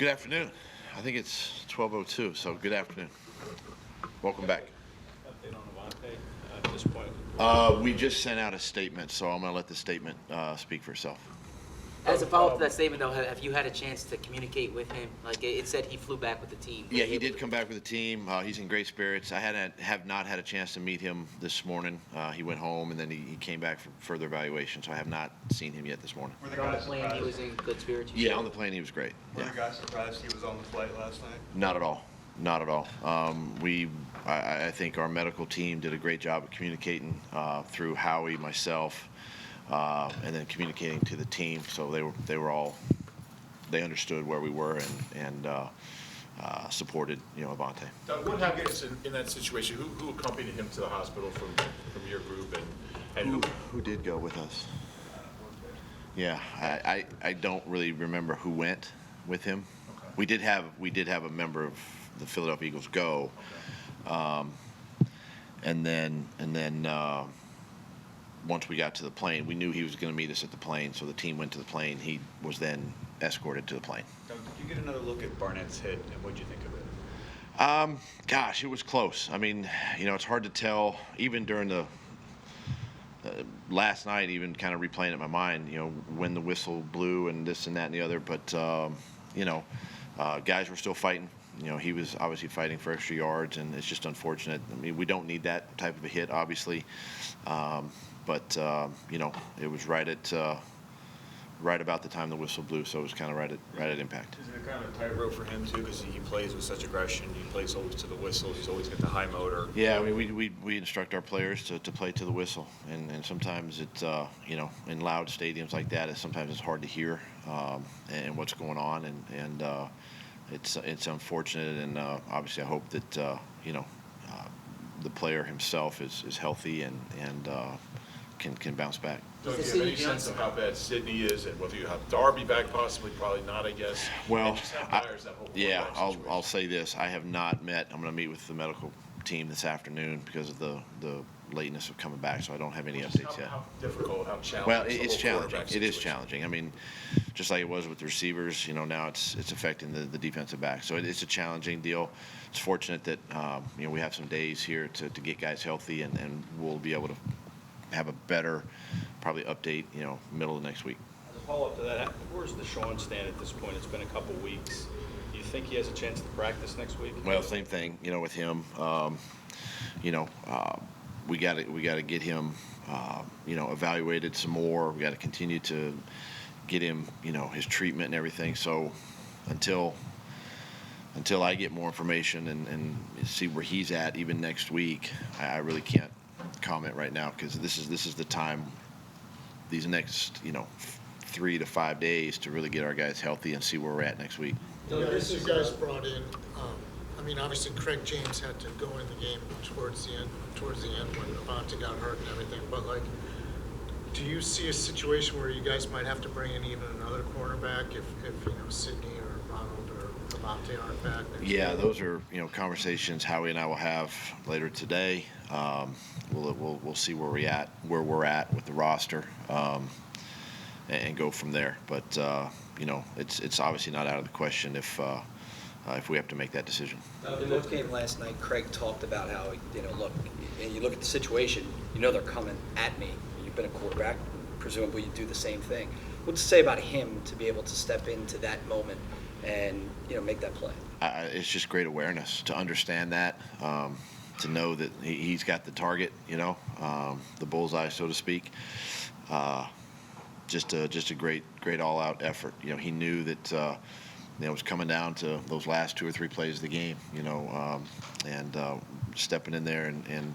Good afternoon. I think it's 12:02, so good afternoon. Welcome back. Update on Avonte at this point? We just sent out a statement, so I'm going to let the statement speak for itself. As a follow-up to that statement, though, have you had a chance to communicate with him? Like it said, he flew back with the team. Yeah, he did come back with the team. He's in great spirits. I have not had a chance to meet him this morning. He went home, and then he came back for further evaluation, so I have not seen him yet this morning. Were the guys surprised? He was in good spirits? Yeah, on the plane he was great. Were Yeah. the guys surprised he was on the flight last night? Not at all. Not at all. I think our medical team did a great job of communicating through Howie, myself, and then communicating to the team. So they understood where we were and supported Avonte. Doug, what happened in that situation? Who accompanied him to the hospital from your group and Who did go with us? Yeah, I don't really remember who went with him. Okay. We did have a member of the Philadelphia Eagles go, and then once we got to the plane, we knew he was going to meet us at the plane, so the team went to the plane. He was then escorted to the plane. Doug, did you get another look at Barnett's hit, and what did you think of it? Gosh, it was close. I mean, it's hard to tell. Even during the last night, even kind of replaying it in my mind, when the whistle blew and this and that and the other. But guys were still fighting. He was obviously fighting for extra yards, and it's just unfortunate. I mean, we don't need that type of a hit, obviously. But it was right about the time the whistle blew, so it was kind of right at impact. Is it kind of a tightrope for him, too, because he plays with such aggression? He plays always to the whistle. He's always got the high motor. Yeah, I mean, we instruct our players to play to the whistle, and sometimes it's, in loud stadiums like that, sometimes it's hard to hear and what's going on, and it's unfortunate, and obviously I hope that, the player himself is healthy and can bounce back. Doug, do you have any sense of how bad Sydney is, and whether you have Darby back possibly, probably not, I guess? Well, and just how dire is that whole yeah, quarterback I'll situation? say this. I have not met. I'm going to meet with the medical team this afternoon because of the lateness of coming back, so I don't have any updates yet. How difficult, how challenging Well, is the it's whole challenging. quarterback It is situation? challenging. I mean, just like it was with the receivers, now it's affecting the defensive back. So it's a challenging deal. It's fortunate that we have some days here to get guys healthy, and we'll be able to have a better probably update middle of next week. As a follow-up to that, where's Deshaun stand at this point? It's been a couple weeks. Do you think he has a chance to practice next week? Well, same thing, with him. We got to get him, evaluated some more. We got to continue to get him, his treatment and everything. So until I get more information and see where he's at, even next week, I really can't comment right now because this is the time, these next 3 to 5 days to really get our guys healthy and see where we're at next week. You guys brought in, obviously Craig James had to go in the game towards the end when Avonte got hurt and everything, but do you see a situation where you guys might have to bring in even another cornerback if Sidney or Ronald or Avonte aren't back next Yeah, week? those are conversations Howie and I will have later today. We'll see where we're at with the roster, and go from there. But it's obviously not out of the question if we have to make that decision. In the game last night, Craig talked about how, look, and you look at the situation, they're coming at me. You've been a quarterback, presumably you do the same thing. What's to say about him to be able to step into that moment and, make that play? It's just great awareness to understand that, to know that he's got the target, the bullseye, so to speak. Just a great all-out effort. He knew that it was coming down to those last 2 or 3 plays of the game, and stepping in there and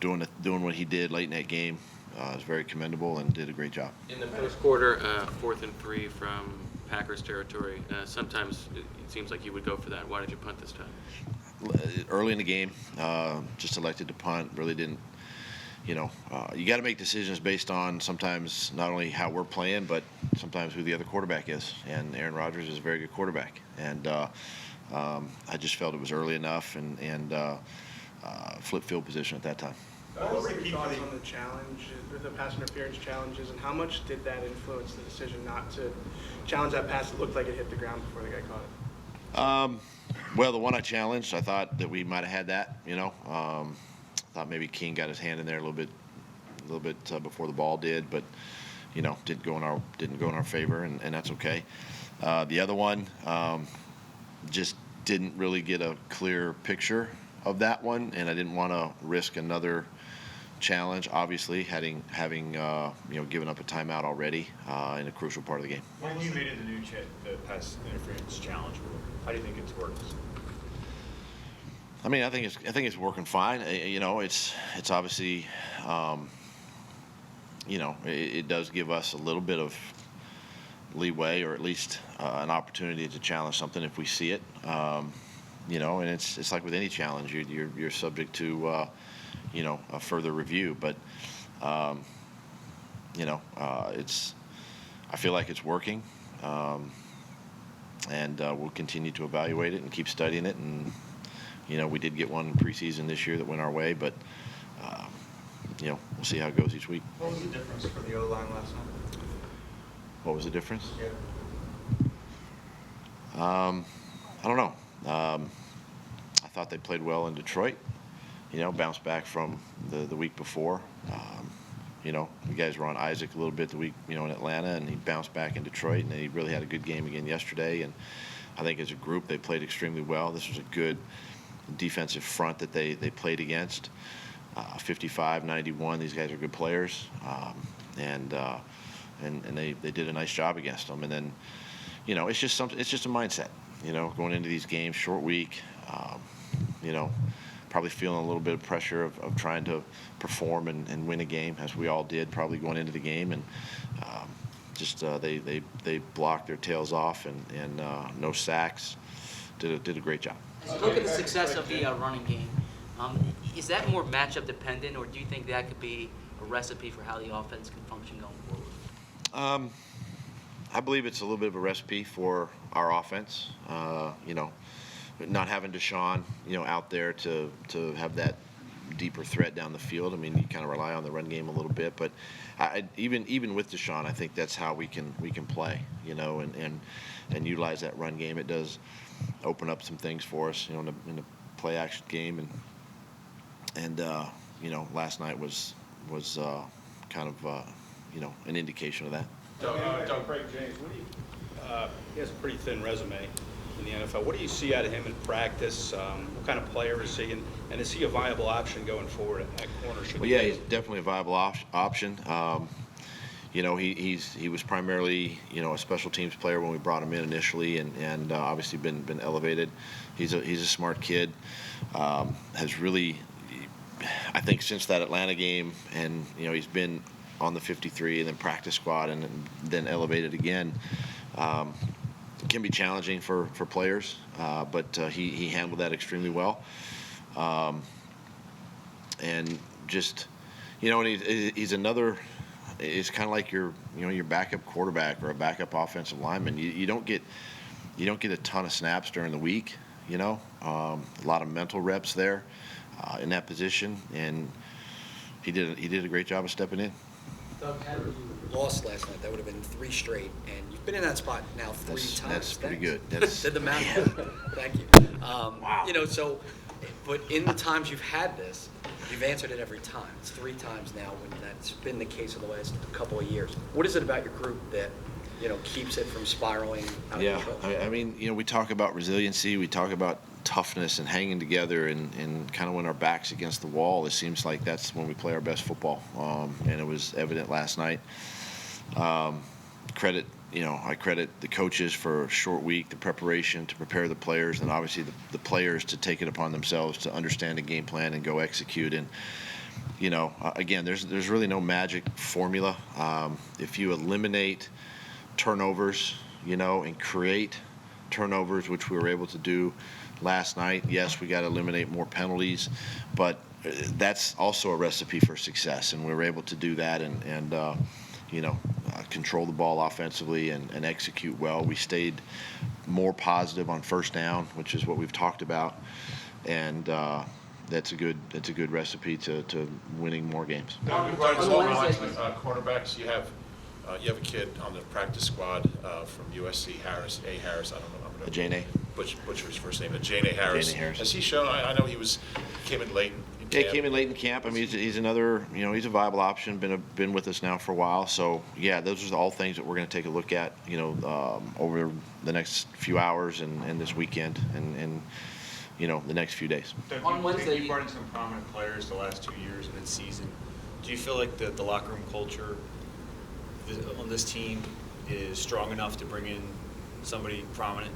doing what he did late in that game is very commendable and did a great job. In the first quarter, 4th and 3 from Packers territory, sometimes it seems like you would go for that. Why did you punt this time? Early in the game, just elected to punt. Really didn't. You got to make decisions based on sometimes not only how we're playing, but sometimes who the other quarterback is. And Aaron Rodgers is a very good quarterback. And I just felt it was early enough and flip field position at that time. What was your thoughts on the challenge, the pass interference challenges, and how much did that influence the decision not to challenge that pass that looked like it hit the ground before the guy caught it? Well, the one I challenged, I thought that we might have had that. Thought maybe King got his hand in there a little bit before the ball did, but didn't go in our favor, and that's okay. The other one, just didn't really get a clear picture of that one, and I didn't want to risk another challenge. Obviously, having given up a timeout already in a crucial part of the game. When you made it the pass interference challenge rule, how do you think it's worked? I mean, I think it's working fine. It's obviously, it does give us a little bit of leeway, or at least an opportunity to challenge something if we see it. And it's like with any challenge, you're subject to a further review. But I feel like it's working, and we'll continue to evaluate it and keep studying it. And we did get one in preseason this year that went our way, but we'll see how it goes each week. What was the difference for the O-line last night? What was the difference? Yeah. I don't know. I thought they played well in Detroit. Bounced back from the week before. The guys were on Isaac a little bit the week, in Atlanta, and he bounced back in Detroit, and he really had a good game again yesterday. And I think as a group they played extremely well. This was a good defensive front that they played against. 55-91. These guys are good players, and they did a nice job against them. And then, it's just a mindset. Going into these games, short week. Probably feeling a little bit of pressure of trying to perform and win a game, as we all did probably going into the game. And they blocked their tails off and no sacks. Did a great job. As you look at the success of the running game, is that more matchup dependent, or do you think that could be a recipe for how the offense can function going forward? I believe it's a little bit of a recipe for our offense. Not having Deshaun, out there to have that deeper threat down the field. I mean, you kind of rely on the run game a little bit, but even with Deshaun, I think that's how we can play, and utilize that run game. It does open up some things for us, in the play action game, and last night was kind of an indication of that. Doug, Craig James, he has a pretty thin resume in the NFL. What do you see out of him in practice? What kind of player is he, and is he a viable option going forward at corner? Well, yeah, he's definitely a viable option. He was primarily a special teams player when we brought him in initially, and obviously been elevated. He's a smart kid. Has really, I think, since that Atlanta game, and he's been on the 53 and then practice squad and then elevated again. It can be challenging for players, but he handled that extremely well. And just, and he's another. It's kind of like your backup quarterback or a backup offensive lineman. You don't get a ton of snaps during the week. A lot of mental reps there in that position, and he did a great job of stepping in. Doug, had you lost last night, that would have been 3 straight, and you've been in that spot now 3 times. That's pretty good. Did the math. Thank you. Wow. But in the times you've had this, you've answered it every time. It's 3 times now when that's been the case of the last couple of years. What is it about your group that, keeps it from spiraling out of control? I mean, we talk about resiliency, we talk about toughness and hanging together, and kind of when our back's against the wall, it seems like that's when we play our best football. And it was evident last night. I credit the coaches for a short week, the preparation to prepare the players, and obviously the players to take it upon themselves to understand the game plan and go execute. And again, there's really no magic formula. If you eliminate turnovers, and create turnovers, which we were able to do last night. Yes, we got to eliminate more penalties, but that's also a recipe for success, and we were able to do that and control the ball offensively and execute well. We stayed more positive on first down, which is what we've talked about, and that's a good recipe to winning more games. Doug, right, as On well, Wednesday- cornerbacks, you have a kid on the practice squad from USC, Harris, Harris, I don't know. I'm gonna Jane A. Butcher his first name, but Jane Harris. Jane Harris. Has he shown, I know he came in late in Yeah, camp. he came in late in camp. I mean, he's another, he's a viable option. Been with us now for a while. So yeah, those are all things that we're going to take a look at, over the next few hours and this weekend and the next few days. Doug, On Wednesday, you brought in some prominent players the last 2 years mid-season. Do you feel like the locker room culture on this team is strong enough to bring in somebody prominent?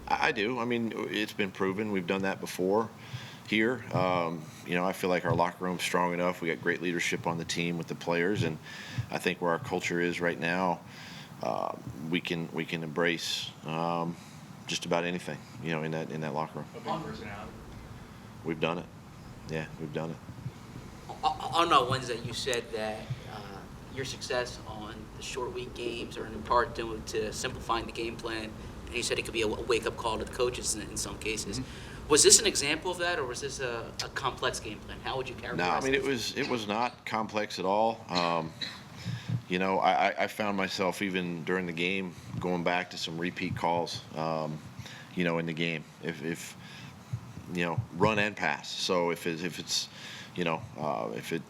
I do. I mean, it's been proven. We've done that before here. I feel like our locker room's strong enough. We got great leadership on the team with the players, and I think where our culture is right now, we can embrace just about anything, in that locker room. A big personality. We've done it. Yeah, we've done it. On Wednesday, you said that your success on the short week games are in part due to simplifying the game plan, and you said it could be a wake-up call to the coaches in some cases. Mm-hmm. Was this an example of that, or was this a complex game plan? How would you characterize it? No, I mean, it was not complex at all. I found myself even during the game going back to some repeat calls, in the game. If run and pass. So if it's if it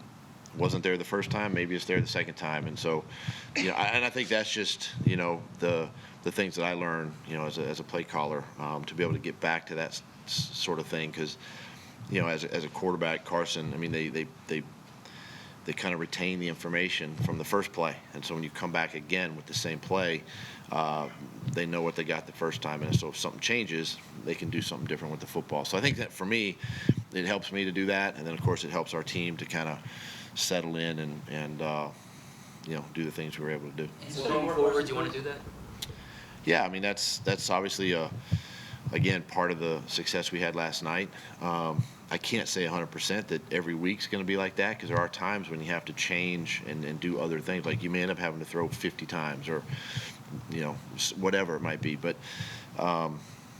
wasn't there the first time, maybe it's there the second time. And so, and I think that's just the things that I learned, as a play caller, to be able to get back to that sort of thing. Because as a quarterback, Carson, I mean, they kind of retain the information from the first play, and so when you come back again with the same play, they know what they got the first time, and so if something changes, they can do something different with the football. So I think that for me, it helps me to do that, and then of course it helps our team to kind of settle in and do the things we were able to do. And so going forward, do you want to do that? Yeah, I mean that's obviously again part of the success we had last night. I can't say 100% that every week's going to be like that, because there are times when you have to change and do other things. Like you may end up having to throw 50 times or whatever it might be. But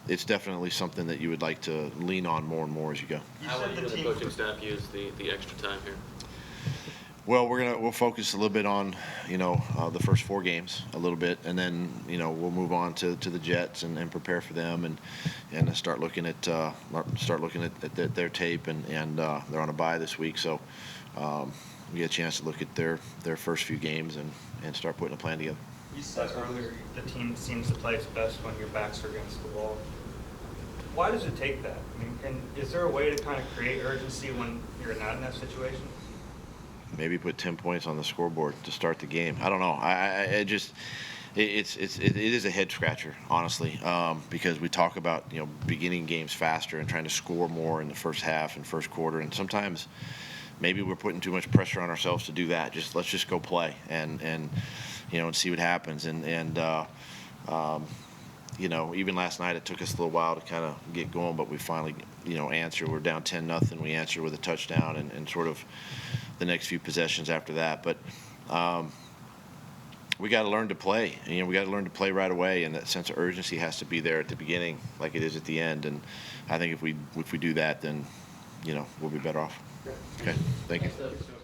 it's definitely something that you would like to lean on more and more as you go. How will you and the coaching staff use the extra time here? Well, we'll focus a little bit on the first 4 games a little bit, and then we'll move on to the Jets and prepare for them and start looking at their tape and they're on a bye this week, so we get a chance to look at their first few games and start putting a plan together. You said earlier the team seems to play its best when your backs are against the wall. Why does it take that? I mean, and is there a way to kind of create urgency when you're not in that situation? Maybe put 10 points on the scoreboard to start the game. I don't know. It is a head scratcher, honestly, because we talk about beginning games faster and trying to score more in the first half and first quarter, and sometimes maybe we're putting too much pressure on ourselves to do that. Let's just go play and see what happens. Even last night it took us a little while to kind of get going, but we finally answer. We're down 10-0. We answer with a touchdown and sort of the next few possessions after that. But we got to learn to play. We got to learn to play right away, and that sense of urgency has to be there at the beginning like it is at the end. And I think if we do that, then we'll be better off. Okay, thank you. Thanks, Doug.